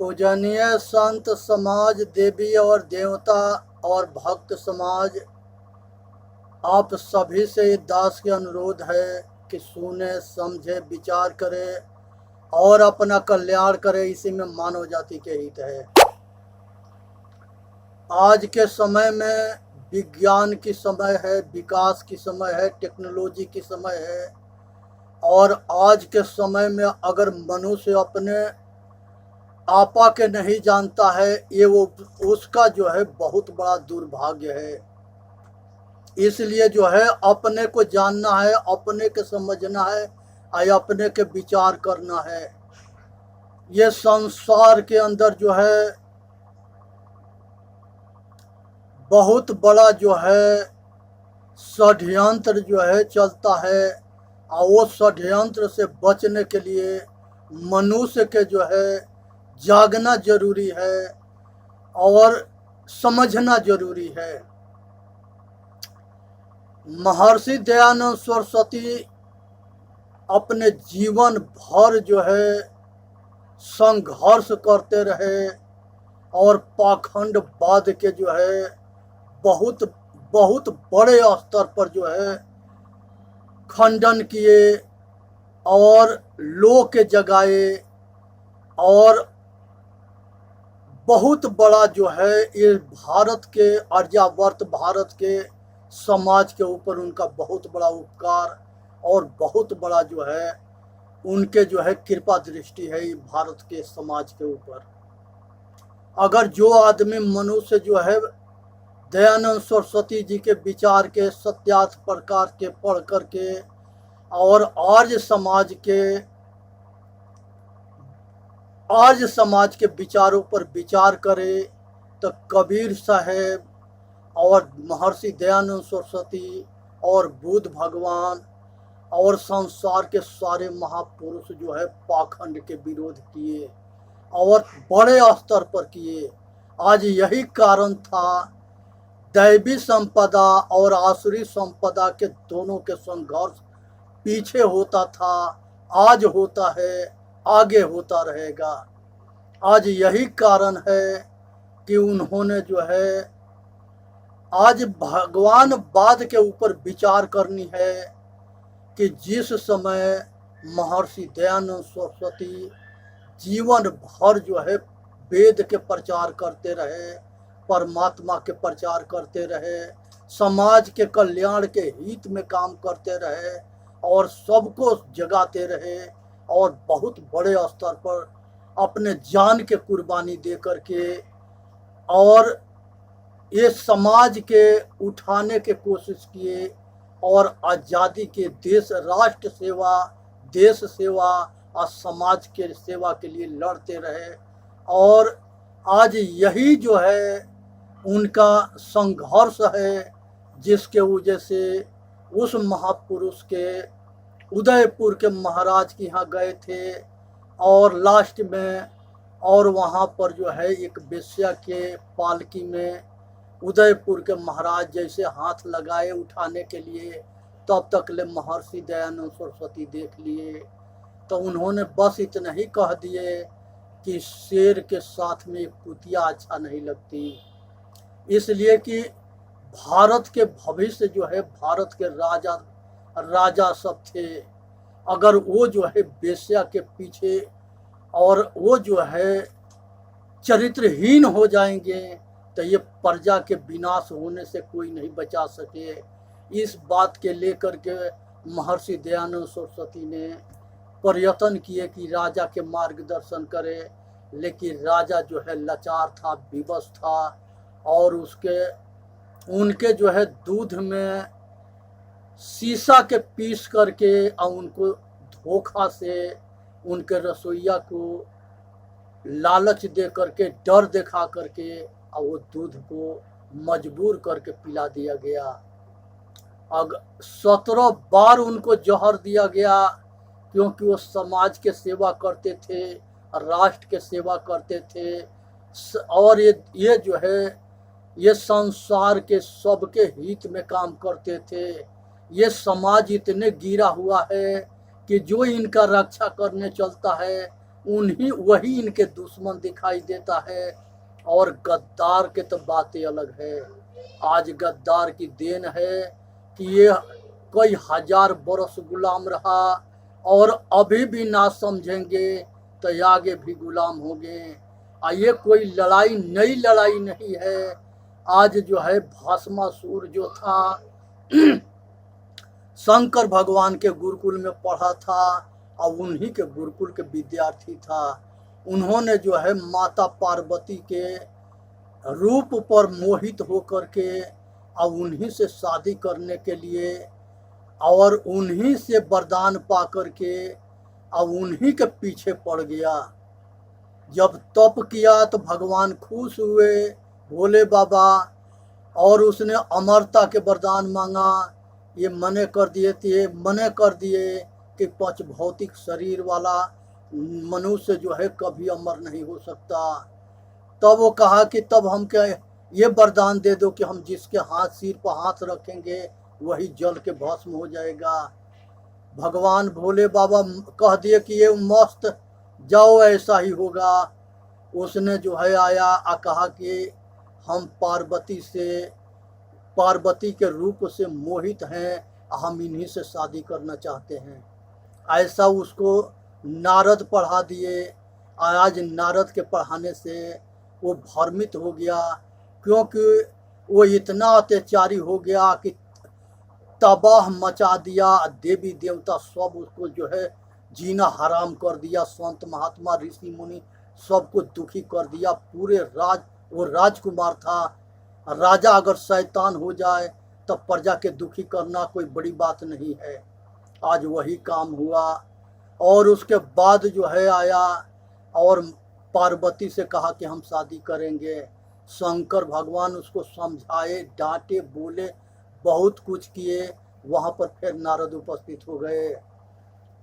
पूजनीय संत समाज, देवी और देवता और भक्त समाज, आप सभी से दास के अनुरोध है कि सुने, समझे, विचार करे और अपना कल्याण करे। इसी में मानव जाति के हित है। आज के समय में विज्ञान की समय है, विकास की समय है, टेक्नोलॉजी की समय है। और आज के समय में अगर मनुष्य अपने आपा के नहीं जानता है, ये वो उसका जो है बहुत बड़ा दुर्भाग्य है। इसलिए जो है अपने को जानना है, अपने के समझना है और अपने के विचार करना है। ये संसार के अंदर जो है बहुत बड़ा जो है षड्यंत्र जो है चलता है, और वो षड्यंत्र से बचने के लिए मनुष्य के जो है जागना जरूरी है और समझना जरूरी है। महर्षि दयानंद सरस्वती अपने जीवन भर जो है संघर्ष करते रहे और पाखंडवाद के जो है बहुत बहुत बड़े स्तर पर जो है खंडन किए और लोक के जगाए, और बहुत बड़ा जो है ये भारत के आर्यावर्त भारत के समाज के ऊपर उनका बहुत बड़ा उपकार और बहुत बड़ा जो है उनके जो है कृपा दृष्टि है भारत के समाज के ऊपर। अगर जो आदमी मनुष्य जो है दयानंद सरस्वती जी के विचार के सत्यार्थ प्रकार के पढ़ करके और आज समाज के विचारों पर विचार करे, तो कबीर साहेब और महर्षि दयानंद सरस्वती और बुद्ध भगवान और संसार के सारे महापुरुष जो है पाखंड के विरोध किए और बड़े स्तर पर किए। आज यही कारण था दैवी संपदा और आसुरी संपदा के दोनों के संघर्ष पीछे होता था, आज होता है, आगे होता रहेगा। आज यही कारण है कि उन्होंने जो है आज भगवानवाद के ऊपर विचार करनी है कि जिस समय महर्षि दयानंद सरस्वती जीवन भर जो है वेद के प्रचार करते रहे, परमात्मा के प्रचार करते रहे, समाज के कल्याण के हित में काम करते रहे और सबको जगाते रहे और बहुत बड़े स्तर पर अपने जान के कुर्बानी दे करके और ये समाज के उठाने के कोशिश किए और आज़ादी के राष्ट्र सेवा, देश सेवा और समाज के सेवा के लिए लड़ते रहे। और आज यही जो है उनका संघर्ष है, जिसके वजह से उस महापुरुष के उदयपुर के महाराज के यहाँ गए थे और लास्ट में और वहाँ पर जो है एक वेश्या के पालकी में उदयपुर के महाराज जैसे हाथ लगाए उठाने के लिए, तब तक ले महर्षि दयानंद सरस्वती देख लिए तो उन्होंने बस इतना ही कह दिए कि शेर के साथ में कुतिया अच्छा नहीं लगती। इसलिए कि भारत के भविष्य जो है भारत के राजा सब थे, अगर वो जो है वेश्या के पीछे और वो जो है चरित्रहीन हो जाएंगे तो ये प्रजा के विनाश होने से कोई नहीं बचा सके। इस बात के लेकर के महर्षि दयानंद सरस्वती ने प्रयत्न किए कि राजा के मार्गदर्शन करे, लेकिन राजा जो है लाचार था, विवश था और उनके जो है दूध में शीशा के पीस करके और उनको धोखा से उनके रसोइया को लालच दे करके, डर दिखा करके और वो दूध को मजबूर करके पिला दिया गया। अगर 17 बार उनको जहर दिया गया, क्योंकि वो समाज के सेवा करते थे, राष्ट्र के सेवा करते थे और ये जो है ये संसार के सबके हित में काम करते थे। ये समाज इतने गिरा हुआ है कि जो इनका रक्षा करने चलता है उन्हीं वही इनके दुश्मन दिखाई देता है। और गद्दार के तो बातें अलग है। आज गद्दार की देन है कि ये कई हजार बरस गुलाम रहा और अभी भी ना समझेंगे तो आगे भी गुलाम होंगे। ये कोई लड़ाई नई लड़ाई नहीं है। आज जो है भस्मासुर जो था शंकर भगवान के गुरुकुल में पढ़ा था और उन्हीं के गुरुकुल के विद्यार्थी था। उन्होंने जो है माता पार्वती के रूप पर मोहित होकर के और उन्हीं से शादी करने के लिए और उन्हीं से वरदान पा करके और उन्हीं के पीछे पड़ गया। जब तप किया तो भगवान खुश हुए भोले बाबा और उसने अमरता के वरदान मांगा। ये मने कर दिए कि पंच भौतिक शरीर वाला मनुष्य जो है कभी अमर नहीं हो सकता। तब वो कहा कि तब हम क्या ये वरदान दे दो कि हम जिसके सिर पर हाथ रखेंगे वही जल के भस्म हो जाएगा। भगवान भोले बाबा कह दिए कि ये मस्त जाओ, ऐसा ही होगा। उसने जो है आया और कहा कि हम पार्वती के रूप से मोहित हैं, हम इन्हीं से शादी करना चाहते हैं। ऐसा उसको नारद पढ़ा दिए। आज नारद के पढ़ाने से वो भ्रमित हो गया, क्योंकि वो इतना अत्याचारी हो गया कि तबाह मचा दिया। देवी देवता सब उसको जो है जीना हराम कर दिया। संत महात्मा ऋषि मुनि सबको दुखी कर दिया। पूरे वो राजकुमार था। राजा अगर शैतान हो जाए तो प्रजा के दुखी करना कोई बड़ी बात नहीं है। आज वही काम हुआ। और उसके बाद जो है आया और पार्वती से कहा कि हम शादी करेंगे। शंकर भगवान उसको समझाए, डांटे, बोले, बहुत कुछ किए। वहाँ पर फिर नारद उपस्थित हो गए।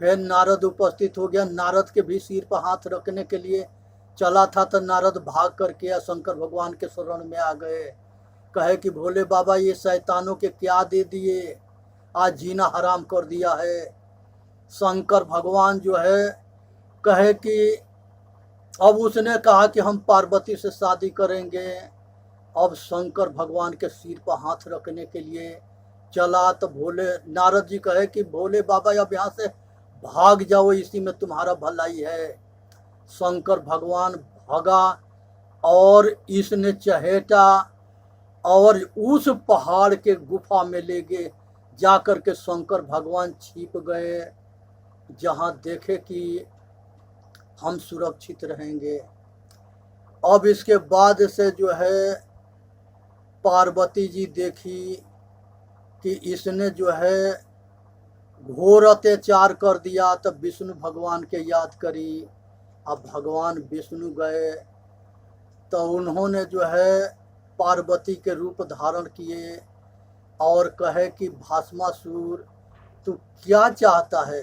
फिर नारद उपस्थित हो गया। नारद के भी सिर पर हाथ रखने के लिए चला था तो नारद भाग करके शंकर भगवान के शरण में आ गए। कहे कि भोले बाबा ये शैतानों के क्या दे दिए, आज जीना हराम कर दिया है। शंकर भगवान जो है कहे कि अब उसने कहा कि हम पार्वती से शादी करेंगे। अब शंकर भगवान के सिर पर हाथ रखने के लिए चला तो नारद जी कहे कि भोले बाबा अब यहाँ से भाग जाओ, इसी में तुम्हारा भलाई है। शंकर भगवान भागा और इसने चहेटा और उस पहाड़ के गुफा में ले गए। जाकर के शंकर भगवान छिप गए, जहाँ देखे कि हम सुरक्षित रहेंगे। अब इसके बाद से जो है पार्वती जी देखी कि इसने जो है घोर अत्याचार कर दिया, तब विष्णु भगवान के याद करी। अब भगवान विष्णु गए तो उन्होंने जो है पार्वती के रूप धारण किए और कहे कि भस्मासुर तू क्या चाहता है।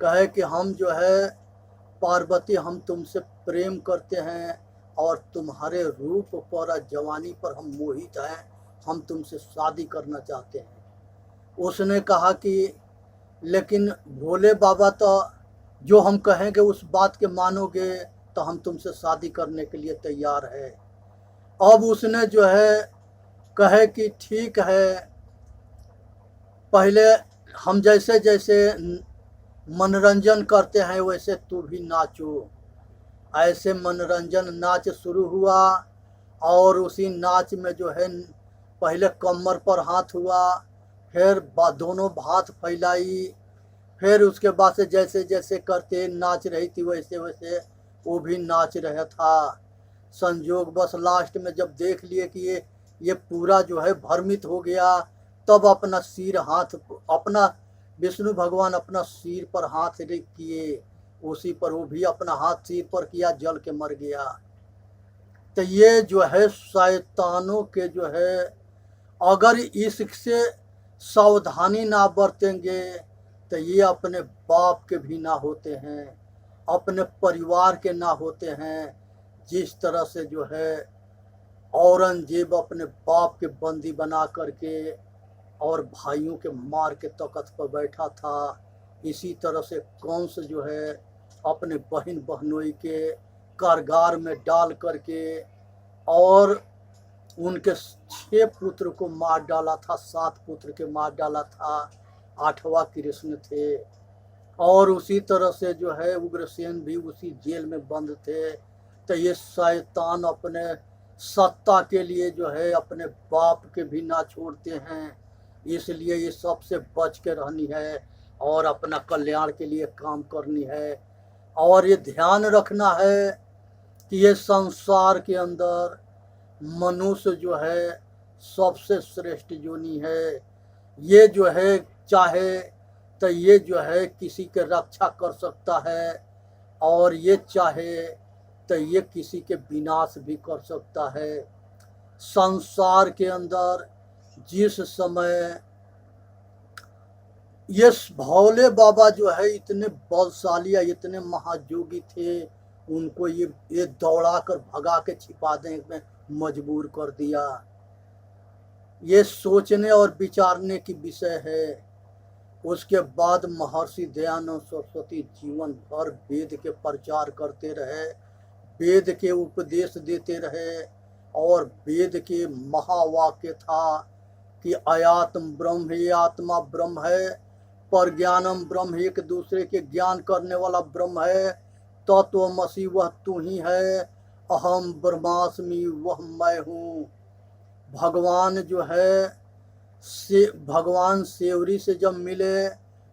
कहे कि हम जो है पार्वती हम तुमसे प्रेम करते हैं और तुम्हारे रूप पर जवानी पर हम मोहित हैं, हम तुमसे शादी करना चाहते हैं। उसने कहा कि लेकिन भोले बाबा तो जो हम कहेंगे उस बात के मानोगे तो हम तुमसे शादी करने के लिए तैयार है। अब उसने जो है कहे कि ठीक है, पहले हम जैसे जैसे मनोरंजन करते हैं वैसे तू भी नाचो। ऐसे मनोरंजन नाच शुरू हुआ और उसी नाच में जो है पहले कमर पर हाथ हुआ, फिर दोनों हाथ फैलाई, फिर उसके बाद से जैसे जैसे करते नाच रही थी वैसे वैसे वो भी नाच रहा था। संजोग बस लास्ट में जब देख लिए कि ये पूरा जो है भ्रमित हो गया, तब अपना विष्णु भगवान अपना सिर पर हाथ किए। उसी पर वो भी अपना हाथ सिर पर किया, जल के मर गया। तो ये जो है शैतानों के जो है अगर इससे सावधानी ना बरतेंगे तो ये अपने बाप के भी ना होते हैं, अपने परिवार के ना होते हैं। जिस तरह से जो है औरंगजेब अपने बाप के बंदी बना करके और भाइयों के मार के तख्त पर बैठा था, इसी तरह से कंस जो है अपने बहन बहनोई के कारागार में डाल करके और उनके 6 पुत्र को मार डाला था, 7 पुत्र के मार डाला था, 8वां कृष्ण थे। और उसी तरह से जो है उग्रसेन भी उसी जेल में बंद थे। तो ये शैतान अपने सत्ता के लिए जो है अपने बाप के भी ना छोड़ते हैं, इसलिए ये सबसे बच के रहनी है और अपना कल्याण के लिए काम करनी है। और ये ध्यान रखना है कि ये संसार के अंदर मनुष्य जो है सबसे श्रेष्ठ योनि है। ये जो है चाहे तो ये जो है किसी के रक्षा कर सकता है और ये चाहे तो ये किसी के विनाश भी कर सकता है। संसार के अंदर जिस समय ये भोले बाबा जो है इतने बलशाली या इतने महायोगी थे, उनको ये दौड़ा कर भगा के छिपा देने में मजबूर कर दिया। ये सोचने और विचारने की विषय है। उसके बाद महर्षि दयानंद सरस्वती जीवन भर वेद के प्रचार करते रहे, वेद के उपदेश देते रहे और वेद के महावाक्य था कि अयात्म ब्रह्म ही आत्मा ब्रह्म है, पर ज्ञानम ब्रह्म एक दूसरे के ज्ञान करने वाला ब्रह्म है, तत्वमसि वह तू ही है, अहम ब्रह्मास्मि वह मैं हूँ। भगवान जो है भगवान सेवरी से जब मिले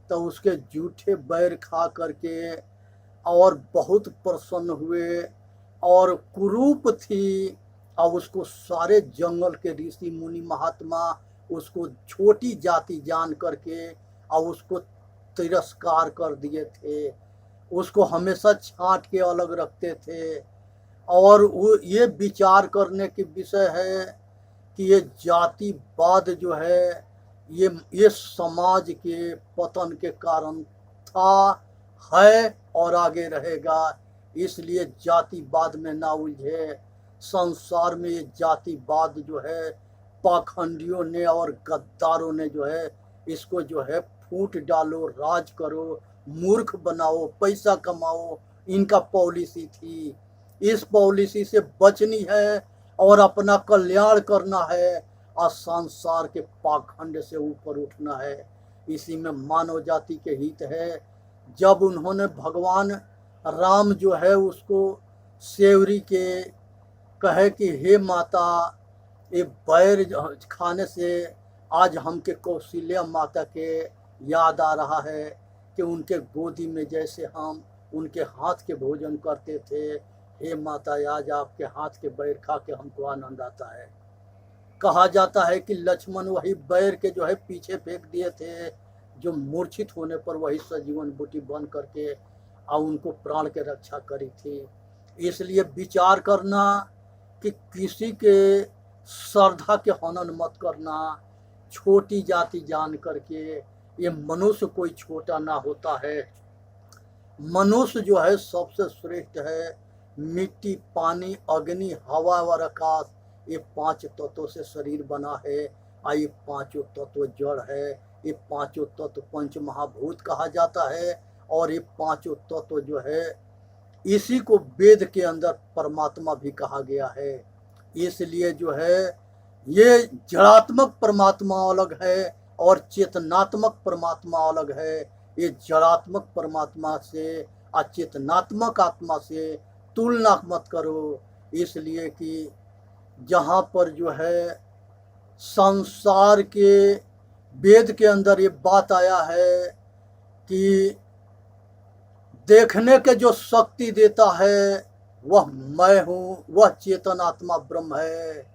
तो उसके जूठे बैर खा करके और बहुत प्रसन्न हुए और कुरूप थी। अब उसको सारे जंगल के ऋषि मुनि महात्मा उसको छोटी जाति जान करके और उसको तिरस्कार कर दिए थे, उसको हमेशा छांट के अलग रखते थे। और वो ये विचार करने की विषय है कि ये जातिवाद जो है ये समाज के पतन के कारण था, है और आगे रहेगा। इसलिए जातिवाद में ना उलझे। संसार में ये जातिवाद जो है पाखंडियों ने और गद्दारों ने जो है इसको जो है फूट डालो, राज करो, मूर्ख बनाओ, पैसा कमाओ, इनका पॉलिसी थी। इस पॉलिसी से बचनी है और अपना कल्याण करना है और संसार के पाखंड से ऊपर उठना है। इसी में मानव जाति के हित है। जब उन्होंने भगवान राम जो है उसको सेवरी के कहे कि हे माता, ये बैर खाने से आज हमके कौशल्या माता के याद आ रहा है कि उनके गोदी में जैसे हम उनके हाथ के भोजन करते थे। हे माता, आज आपके हाथ के बैर खा के हमको आनंद आता है। कहा जाता है कि लक्ष्मण वही बैर के जो है पीछे फेंक दिए थे, जो मूर्छित होने पर वही सजीवन बूटी बन करके और उनको प्राण के रक्षा करी थी। इसलिए विचार करना कि किसी के श्रद्धा के हनन मत करना, छोटी जाति जान करके। ये मनुष्य कोई छोटा ना होता है। मनुष्य जो है सबसे श्रेष्ठ है। मिट्टी, पानी, अग्नि, हवा और आकाश, ये 5 तत्वों से शरीर बना है और ये 5 तत्व जड़ है। ये 5 तत्व पंच महाभूत कहा जाता है और ये 5 तत्व जो है इसी को वेद के अंदर परमात्मा भी कहा गया है। इसलिए जो है ये जड़ात्मक परमात्मा अलग है और चेतनात्मक परमात्मा अलग है। ये जड़ात्मक परमात्मा से अचेतनात्मक आत्मा से तुलना मत करो। इसलिए कि जहाँ पर जो है संसार के वेद के अंदर ये बात आया है कि देखने के जो शक्ति देता है वह मैं हूँ, वह चेतन आत्मा ब्रह्म है।